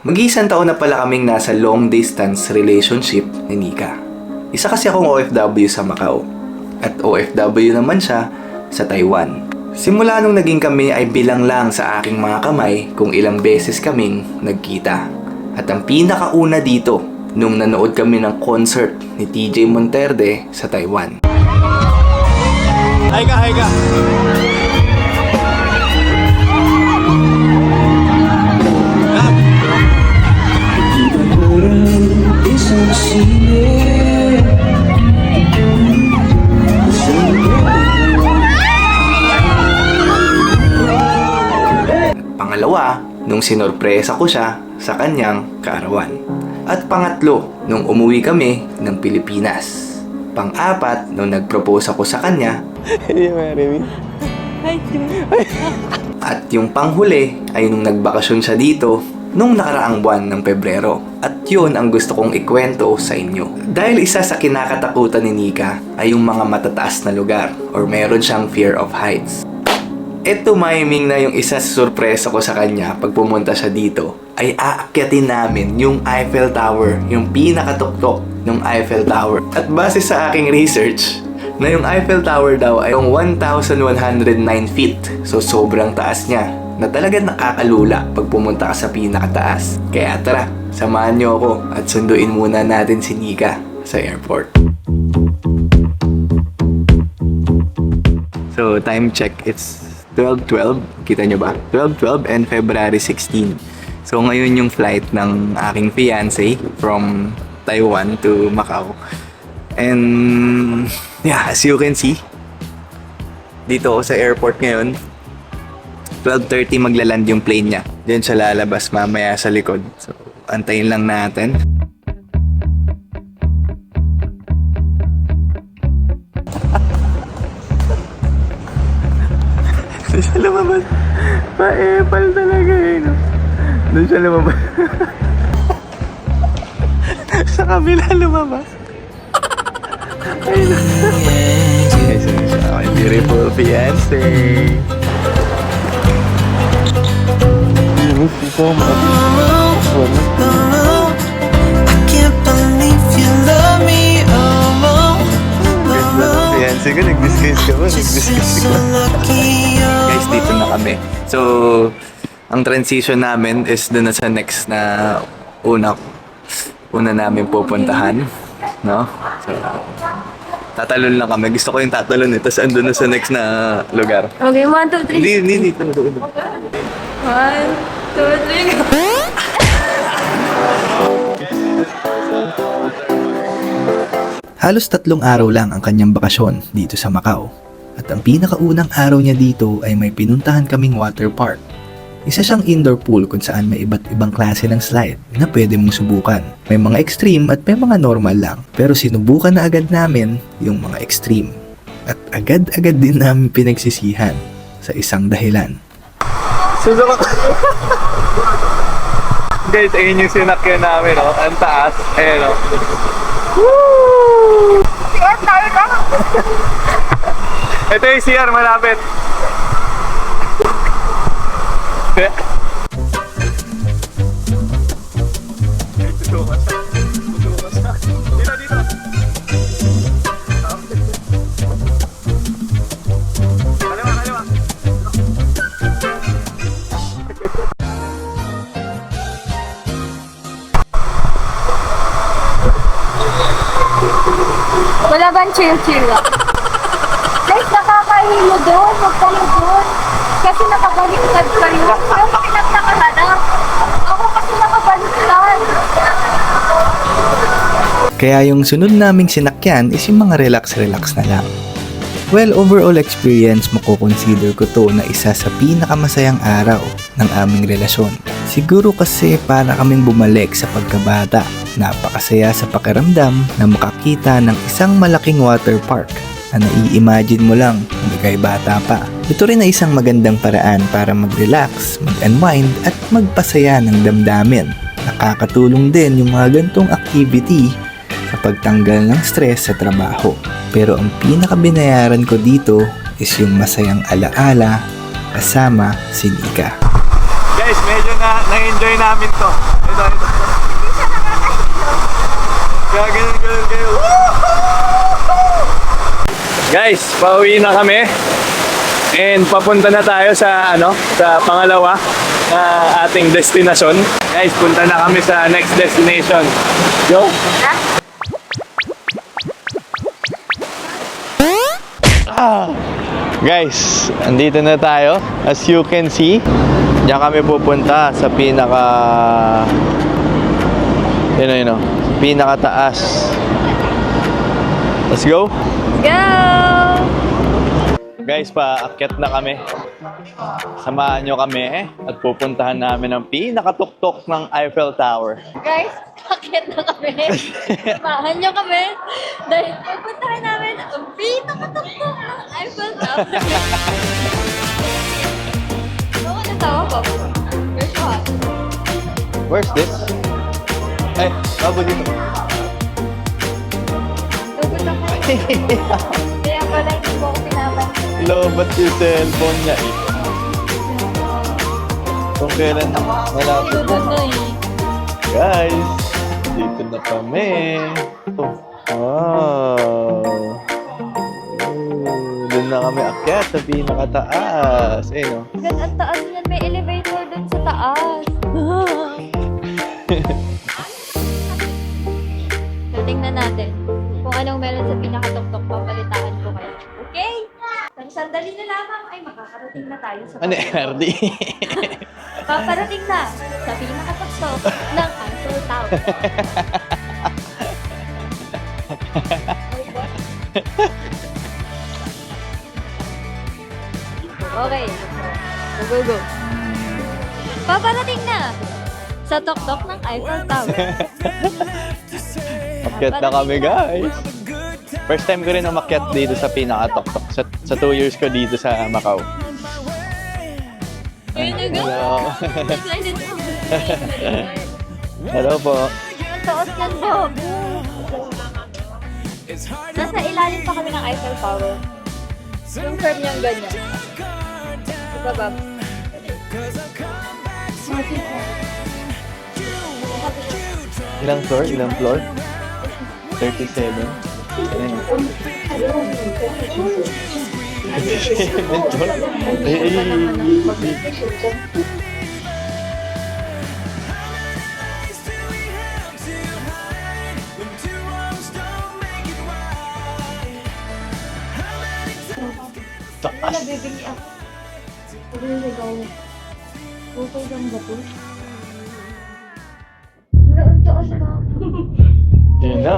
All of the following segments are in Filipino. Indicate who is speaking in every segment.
Speaker 1: Mag-iisang taon na pala kaming nasa long distance relationship ni Nika. Isa kasi akong OFW sa Macau at OFW naman siya sa Taiwan. Simula nung naging kami ay bilang lang sa aking mga kamay kung ilang beses kaming nagkita. At ang pinakauna dito, nung nanood kami ng concert ni TJ Monterde sa Taiwan.
Speaker 2: Hi ka.
Speaker 1: Pangalawa, nung sinorpresa ko siya sa kanyang kaarawan. At pangatlo, nung umuwi kami ng Pilipinas. Pang-apat, nung nag-propose ako sa kanya. At yung panghuli ay nung nagbakasyon siya dito nung nakaraang buwan ng Pebrero. At yun ang gusto kong ikwento sa inyo. Dahil isa sa kinakatakutan ni Nika ay yung mga matataas na lugar or meron siyang fear of heights. Eto timing na yung isa sa surpresa ko sa kanya pag pumunta siya dito ay aakyatin namin yung Eiffel Tower, yung pinakatuktok ng Eiffel Tower. At base sa aking research, na yung Eiffel Tower daw ay yung 1,109 feet. So sobrang taas niya na talagang nakakalula pag pumunta ka sa pinakataas. Kaya tara, samahan niyo ako at sunduin muna natin si Nika sa airport. So time check, it's 12:12, kita nyo ba? 12:12 and February 16. So ngayon yung flight ng aking fiancé from Taiwan to Macau. And yeah, as you can see, dito ako sa airport ngayon. 12:30 maglaland yung plane niya. Diyan siya lalabas mamaya sa likod. So antayin lang natin. Doon siya lumabas. Pa-epal talaga eh, no? Doon siya lumabas. Sa kabila lumabas. Ayun. Guys, yun siya. My beautiful fiancé. Fiancé ko, nag-disguise ka ba? Nag-disguise ka. Guys, dito na kami. So, ang transition namin is doon na sa next na una namin pupuntahan, no? So, tatalon lang kami. Gusto ko yung tatalon eh. Tapos andun na sa next na lugar.
Speaker 3: Okay, 1, 2, 3.
Speaker 1: Hindi, dito.
Speaker 3: 1, 2, 3.
Speaker 4: Halos 3 araw lang ang kanyang bakasyon dito sa Macau. At ang pinakaunang araw niya dito ay may pinuntahan kaming water park. Isa siyang indoor pool kung saan may iba't ibang klase ng slide na pwede mong subukan. May mga extreme at may mga normal lang. Pero sinubukan na agad namin yung mga extreme. At agad-agad din namin pinagsisihan sa isang dahilan.
Speaker 1: Susunod. Guys, ayun yung sinakyan namin, no? Ang taas. Ayun, no? Woo!
Speaker 3: CR tayo ka!
Speaker 1: Ito yung CR, malapit.
Speaker 3: Wala bang chill-chill lang? Guys, nakakahilo doon. Huwag kayo doon. Kasi nakabaliktad kayo. Yung pinagtakahanap. Ako kasi nakabaliktad.
Speaker 4: Kaya yung sunod naming sinakyan is yung mga relax-relax na lang. Well, overall experience, makukonsider ko to na isa sa pinakamasayang araw ng aming relasyon. Siguro kasi para kaming bumalik sa pagkabata. Napakasaya sa pakiramdam na makakita ng isang malaking water park na nai-imagine mo lang hanggang bata pa. Ito rin ay isang magandang paraan para mag-relax, mag-unwind at magpasaya ng damdamin. Nakakatulong din yung mga gantong activity sa pagtanggal ng stress sa trabaho. Pero ang pinakabinayaran ko dito is yung masayang alaala kasama si Nika.
Speaker 1: Guys, medyo
Speaker 2: enjoy namin to. Ito.
Speaker 3: Hindi siya nakakahilo.
Speaker 2: Ganun kayo. Guys, pauwi na kami. And papunta na tayo sa sa pangalawa na ating destinasyon. Guys, punta na kami sa next destination. Yo. Guys, andito na tayo. As you can see, diyan kami pupunta sa pinakataas. Let's go.
Speaker 3: Go!
Speaker 2: Guys, paakyat na kami. Samahan nyo kami at pupuntahan namin ang pinakatuktok ng Eiffel Tower.
Speaker 3: Guys, akit na kami. Samahan nyo kami. Dahil pupuntahan namin ang pinakatuktok ng Eiffel Tower. Ako natawa ko. Where's what?
Speaker 2: Where's this? Ay, bago dito.
Speaker 3: Tugod ako. Kaya pala hindi mo ako pinapansin.
Speaker 2: Lobat yung cellphone niya eh. Kung kailan malapit na.
Speaker 3: Tugod na eh.
Speaker 2: Guys, dito na kami. Wow. Doon na kami akyat sa pinakataas. Ayun o.
Speaker 3: Gan, ang taas niyan. May elevator dun sa taas. So, tingnan natin kung anong meron sa pinakatuktok. Papalitaan ko kayo. Okay? Ang sandali na lamang ay makakarating na tayo sa
Speaker 2: Ano RD?
Speaker 3: Paparating na sa pinakatuktok ng Eiffel Tower. Okay. Go. Paparating na sa tuktok ng Eiffel Tower.
Speaker 2: Akyat na kami, guys. First time ko rin umakyat dito sa pinakatuktok. Sa 2 years ko dito sa Macau.
Speaker 3: Ayun na go.
Speaker 2: Hello.
Speaker 3: Excited ako.
Speaker 2: Hello po.
Speaker 3: Ang taas yan, Bob. Nasa ilalim pa kami ng Eiffel Tower. Yung curve niyang ganyan. Diba, Bob?
Speaker 2: Ilang floor? 37. Ayun. 37 floor?
Speaker 3: Wala, bibili ako. Sabi yung ligaw. Okay lang ba po? Wala, ang taas ka.
Speaker 2: Yun na.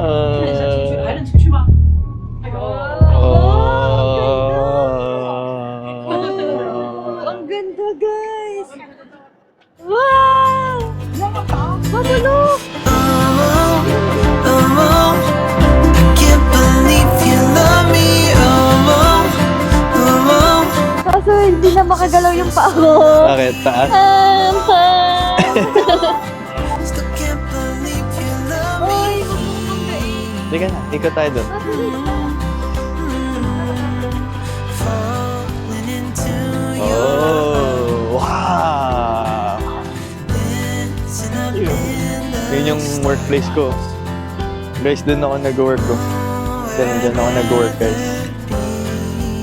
Speaker 3: Ang ganda, guys! Wow! Matulog! Kaso hindi na makagalaw yung paa ko.
Speaker 2: Bakit? Taas?
Speaker 3: Oy!
Speaker 2: Hindi ka na. Ikot tayo doon. Oh! Wow! Yun yung workplace ko. Guys, doon ako nag-work ko. Diyan ako nag-work, guys.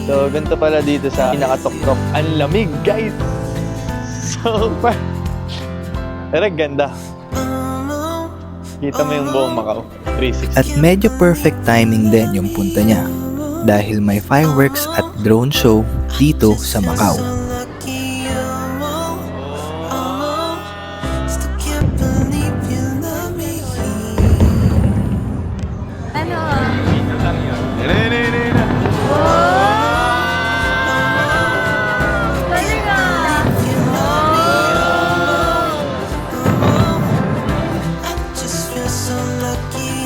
Speaker 2: So, ganito pala dito sa pinakatuktok. Ang lamig, guys! Super! Pero ganda. Kita mo yung buong Macau. 360.
Speaker 4: At medyo perfect timing din yung punta niya dahil may fireworks at drone show dito sa Macau.
Speaker 3: Ano ah? Talaga!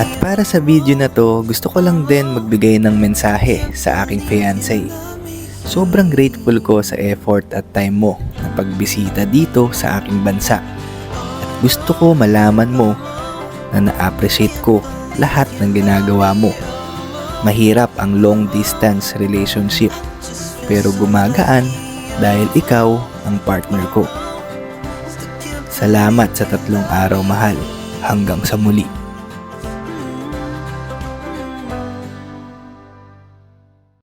Speaker 4: At para sa video na to, gusto ko lang din magbigay ng mensahe sa aking fiancé. Sobrang grateful ko sa effort at time mo na pagbisita dito sa aking bansa. At gusto ko malaman mo na na-appreciate ko lahat ng ginagawa mo. Mahirap ang long distance relationship, pero gumagaan dahil ikaw ang partner ko. Salamat sa 3 araw, mahal. Hanggang sa muli.